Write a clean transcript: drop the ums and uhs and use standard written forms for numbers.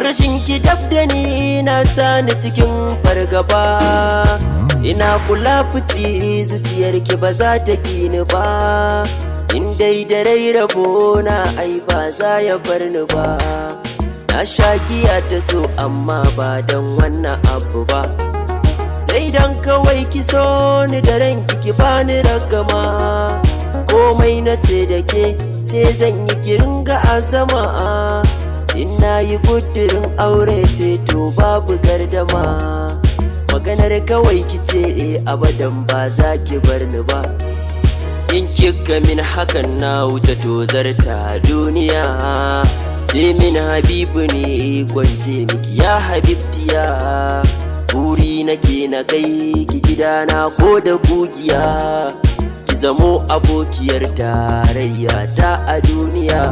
Rashin ki dab da ni na sani cikin fargaba. Ina kula fici zuciyar ki ba za ta kini ba. In dai da rai rabo na ai ba za ya bar ni ba. Na sha giya ta so amma ba don wannan abu ba. Sai dan kawai ki so ni da ranki ki bani ragama. Komai na ce da ke ce zan yi ki ringa azama. In na yi kudirin aure ce to babu gardama. Maganar kawai ki ce abadan ba za ki bar ni ba. In kika min hakan na wuce tozarta duniya. Ce min habibu ne kwance miki ya habibtiya. Buri nake na kai ki gidana ko da kugiya. Ki zamo abokiyar tarayya ta a duniya.